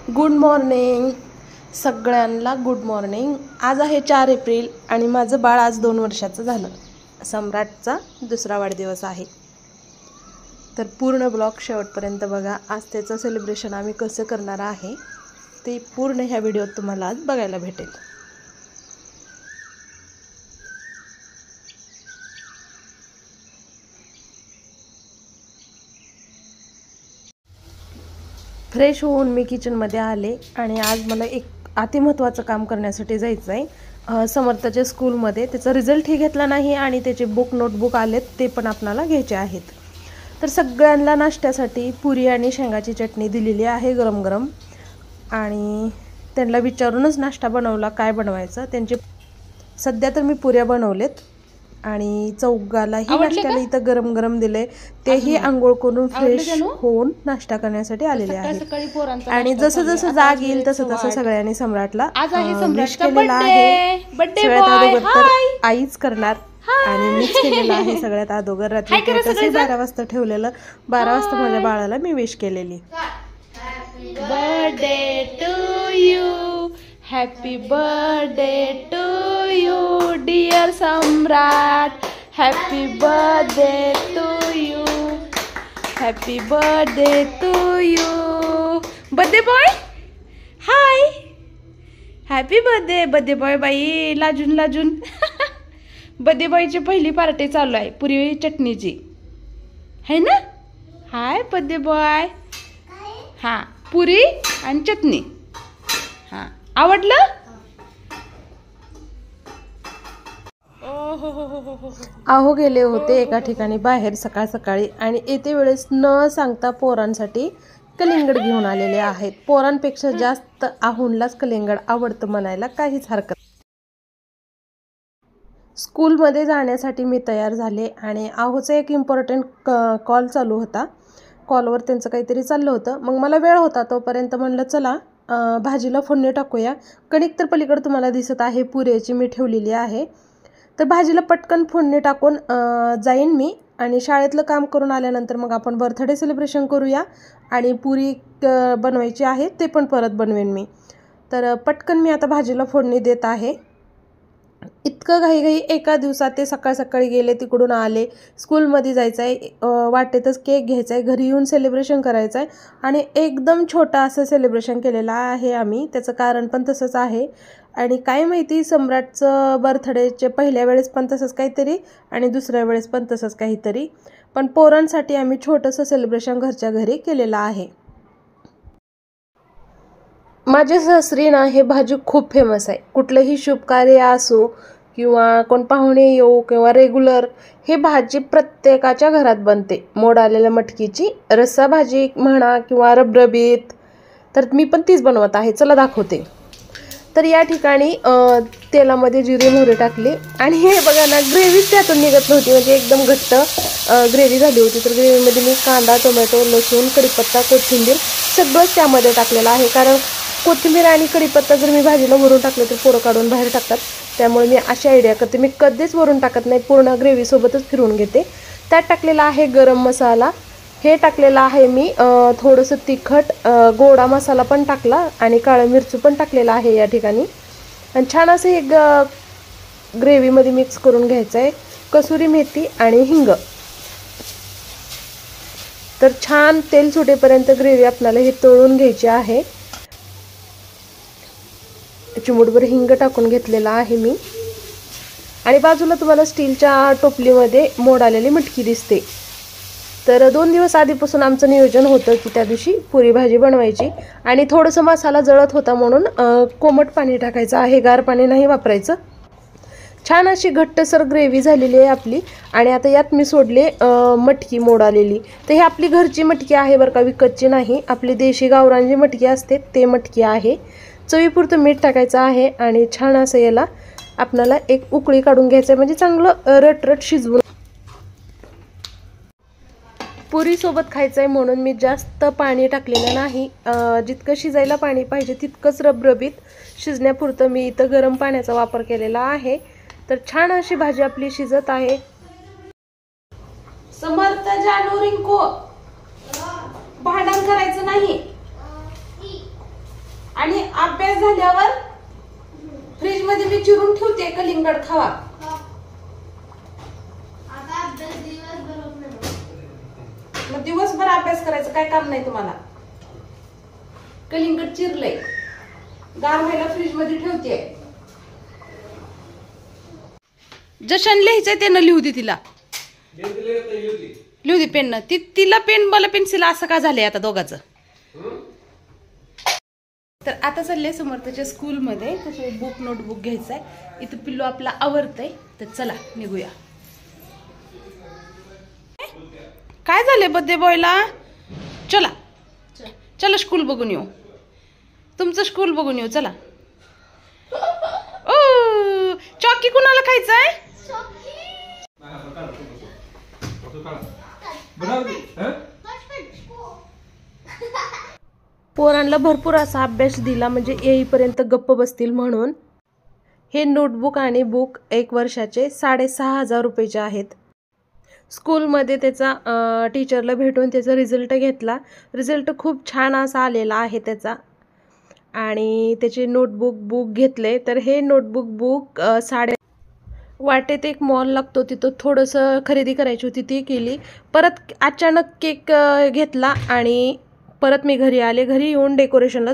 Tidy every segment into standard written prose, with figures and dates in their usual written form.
Good morning सगळ्यांना, good morning. आज आहे 4 एप्रिल आणि माझं बाळ आज 2 वर्षाचं झालं। सम्राटचा दुसरा वाढदिवस आहे। तर पूर्ण ब्लॉग शेवटपर्यंत बघा। आज त्याचं सेलिब्रेशन आम्ही कसं करणार आहे ते पूर्ण ह्या व्हिडिओत तुम्हाला आज बघायला भेटेल। फ्रेश होऊन मी किचनमध्ये आले आणि आज मला एक अतिमहत्त्वाचं काम करण्यासाठी जायचं आहे। समर्थच्या स्कूलमध्ये त्याचा रिझल्टही घेतला नाही आणि त्याचे बुक नोटबुक आलेत ते पण आपल्याला घ्यायचे आहेत। तर सगळ्यांना नाश्त्यासाठी पुरी आणि शेंगाची चटणी दिलेली आहे गरम गरम, आणि त्यांना विचारूनच नाश्ता बनवला काय बनवायचं। त्यांचे सध्या तर मी पुऱ्या बनवलेत आणि चौघालाही नाश्त्याला इथं गरम गरम दिले। तेही आंघोळ करून फ्रेश होऊन नाश्ता करण्यासाठी आलेले आहेत। आणि जसं जसं जाग येईल तसं तसं सगळ्यांनी सम्राटला विश केलेला आहे। सगळ्यात अगोदर तर आईच करणार आणि मीच केलेला आहे सगळ्यात अगोदर। रात्री 12 वाजता ठेवलेलं, 12 वाजता माझ्या बाळाला मी विश केलेली। Birthday to you, happy birthday to you dear Samrat, happy birthday to you, happy birthday to you. Birthday boy hi, happy birthday. Birthday boy बाई लाजून लाजून बर्थडे बॉयची पहिली पार्टी चालू आहे पुरी चटणीची, है ना। हाय बर्थडे बॉय। हां, पुरी आणि चटणी। हां, आवडलं। आहो गेले होते एका ठिकाणी बाहेर सकाळ सकाळी आणि येते वेळेस न सांगता पोरांसाठी कलिंगड घेऊन आलेले आहेत। पोरांपेक्षा जास्त आहोंलाच कलिंगड आवडतं म्हणायला काहीच हरकत। स्कूलमध्ये जाण्यासाठी मी तयार झाले आणि आहोचा एक इम्पॉर्टंट कॉल चालू होता। कॉलवर त्यांचं काहीतरी चाललं होतं। मग मला वेळ होता तोपर्यंत म्हणलं चला भाजीला फोडणी टाकूया। कणिक तर पलीकडे तुम्हाला दिसत आहे पुऱ्याची मी ठेवलेली आहे। तर भाजीला पटकन फोडणी टाकून जाईन मी आणि शाळेतलं काम करून आल्यानंतर मग आपण बर्थडे सेलिब्रेशन करूया आणि पुरी बनवायची आहे ते पण परत बनवेन मी। तर पटकन मी आता भाजीला फोडणी देत आहे। इतकं घाई एका दिवसात ते सकाळ सकाळी गेले, तिकडून आले, स्कूलमध्ये जायचं आहे, वाटेतच केक घ्यायचा आहे, घरी येऊन सेलिब्रेशन करायचं आहे आणि एकदम छोटा असं सेलिब्रेशन केलेलं आहे आम्ही। त्याचं कारण पण तसंच आहे आणि काय माहिती सम्राटचं बर्थडेचे पहिल्या वेळेस पण तसंच काहीतरी आणि दुसऱ्या वेळेस पण तसंच काहीतरी, पण पोरांसाठी आम्ही छोटंसं सेलिब्रेशन घरच्या घरी केलेलं आहे। माझे सासरी ना हे भाजी खूप फेमस आहे। कुठलंही शुभ कार्य असो किंवा कोण पाहुणे येऊ किंवा रेग्युलर हे भाजी प्रत्येकाच्या घरात बनते। मोड आलेल्या मटकीची रस्सा भाजी म्हणा किंवा रबरबीत, तर मी पण तीच बनवत आहे, चला दाखवते। तर या ठिकाणी तेलामध्ये जिरे मोहरी टाकली आणि हे बघा ना ग्रेव्हीच त्यातून निघत नव्हती, म्हणजे एकदम घट्ट ग्रेव्ही झाली होती। तर ग्रेव्हीमध्ये मी कांदा, टोमॅटो, लसूण, कढीपत्ता, कोथिंबीर सगळंच त्यामध्ये टाकलेलं आहे। कारण कोथिंबीर आणि कढीपत्ता जर मी भाजीला वरून टाकलं तर पोरं काढून बाहेर टाकतात, त्यामुळे मी अशी आयडिया करते, मी कधीच वरून टाकत नाही, पूर्ण ग्रेव्हीसोबतच फिरवून घेते। त्यात टाकलेला आहे गरम मसाला, हे टाकलेलं आहे मी थोडंसं तिखट, गोडा मसाला पण टाकला आणि काळं मिरची पण टाकलेलं आहे या ठिकाणी। आणि छान असं हे ग्रेव्हीमध्ये मिक्स करून घ्यायचं आहे, कसुरी मेथी आणि हिंग। तर छान तेल सुटेपर्यंत ग्रेव्ही आपल्याला हे तळून घ्यायची आहे। चिमूटभर हिंग टाकून घेतलेला आहे मी आणि बाजूला तुम्हाला स्टीलच्या टोपलीमध्ये मोड आलेली मटकी दिसते। तर 2 दिवस आधीपासून आमचं नियोजन होतं की त्या दिवशी पुरी भाजी बनवायची आणि थोडंसं मसाला जळत होता म्हणून कोमट पाणी टाकायचं आहे, गार पाणी नाही वापरायचं। छान अशी घट्टसर ग्रेव्ही झालेली आहे आपली आणि आता यात मी सोडले मटकी मोड आलेली। तर ही आपली घरची मटकी आहे बरं का, विकतची नाही, आपली देशी गावरान जी मटकी असते ते मटकी आहे। चवीपुरतं मीठ टाकायचं आहे आणि छान असं याला आपल्याला एक उकळी काढून घ्यायचं आहे, म्हणजे चांगलं रटरट शिजवून। पुरीसोबत खायचं आहे म्हणून मी जास्त पाणी टाकलेलं नाही, जितकं शिजायला पाणी पाहिजे तितकंच रबरबीत शिजण्यापुरतं मी इथं गरम पाण्याचा वापर केलेला आहे। तर छान अशी भाजी आपली शिजत आहे। समर्थ जानू रिंको भांडण करायचं नाही, आणि अभ्यास झाल्यावर फ्रीज मध्ये मी चिरून ठेवते कलिंगड खावा. मग दिवसभर अभ्यास करायचं काय काम नाही तुम्हाला. कलिंगड चिरलंय गार व्हायला फ्रीज मध्ये ठेवते. जशान लिहायचंय त्यानं लिहू दे तिला. लिहू दे पेन. तिला पेन मला पेन्सिल असं का झालंय आता दोघांचं. तर आता चालले समर्थच्या स्कूलमध्ये तसं बुक नोटबुक घ्यायचंय. इथं पिल्लू आपला आवरतय तर चला निघूया. काय झालंय बर्थडे बॉयला. चला चला स्कूल बघून येऊ. तुमचं स्कूल बघून येऊ चला. ओ चॉकी कुणाला खायचंय. पोरांना भरपूर असा अभ्यास दिला म्हणजे येईपर्यंत गप्प बसतील म्हणून. हे नोटबुक आणि बुक 1 वर्षाचे 6,500 रुपयाचे आहेत. स्कूलमध्ये त्याचा टीचरला भेटून त्याचा रिझल्ट घेतला. रिझल्ट खूप छान असा आलेला आहे त्याचा. आणि त्याचे नोटबुक बुक घेतले. तर हे नोटबुक बुक वाटेत एक मॉल लागतो तिथं थोडंसं खरेदी करायची होती ती केली. परत अचानक केक घेतला आणि परत मी घरी आले. घरी येऊन डेकोरेशनला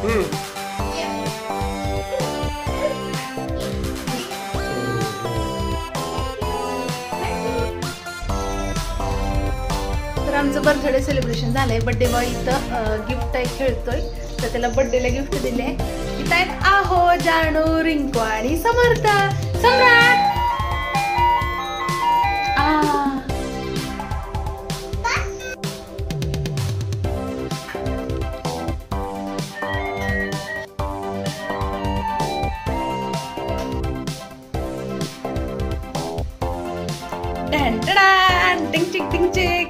तर आमचं बर्थडे सेलिब्रेशन झालंय. बर्थडे बॉय इथं गिफ्ट आहे खेळतोय, तर त्याला बर्थडेला गिफ्ट दिले. इथं आहेत आहो, जानू, रिंकू आणि समर्थ. सम्राट टिंग चिक टिंग चिक.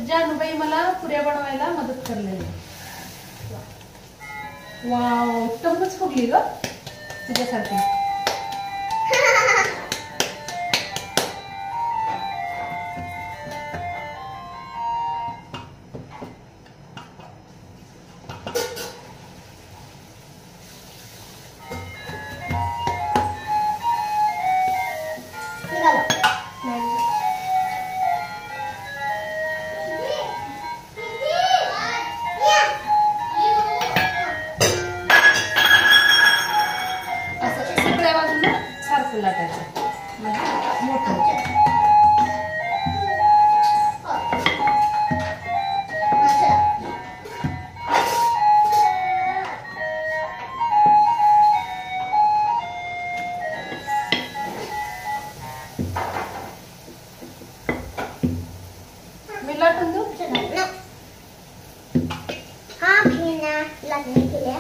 जानूबाई मला पुऱ्या बनवायला मदत करलेली. वाव, टंबच फुगली ग तुझ्यासारखी. लगने के लिए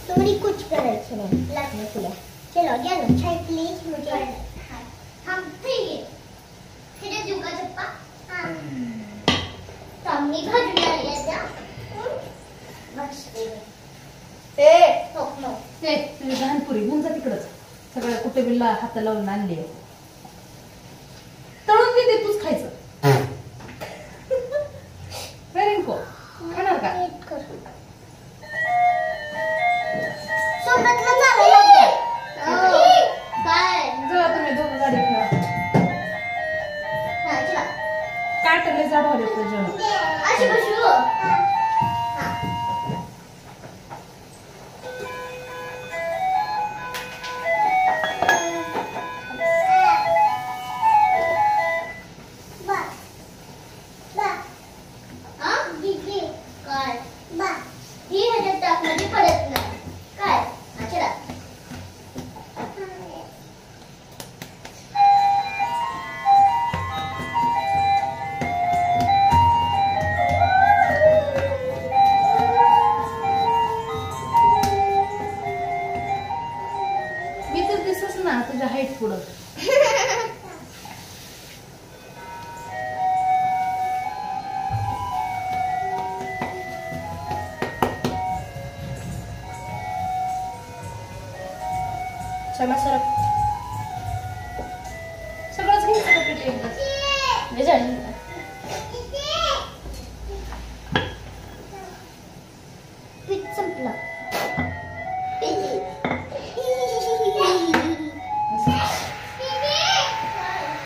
तुम्हारी कुछ करायचं नाही. लगने के लिए चलो घ्या ना चाय प्लीज. मुझे हम ठीक आहे. फिर देऊ का चप्पा? मी भाजून आली आहे. बस ते हो नो ते तुझी लहानपुरी घेऊन जा तिकडच. सगळ्या कुठे बिल्ला हात लावून आणली आहे. तळून दे, तूच खायचं. रिंकू खाणार का? सोबतला चालू लागले. काय जेव्हा तुम्ही दोघं गाडी खेळा. हा चला काटले जाडवाले तुझ्या अशी बसू. तुझ्या हाईट पुढं. चला सर सगळंच घ्यायचं का पेटी एकदा? पीठ संपलं.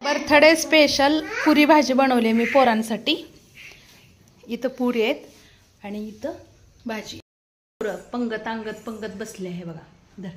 बर्थडे स्पेशल पुरी भाजी बनवली मी पोरांसाठी. इथं पुरी आहेत आणि इथं भाजी. पंगत अंगत पंगत बसले आहे बघा. धर.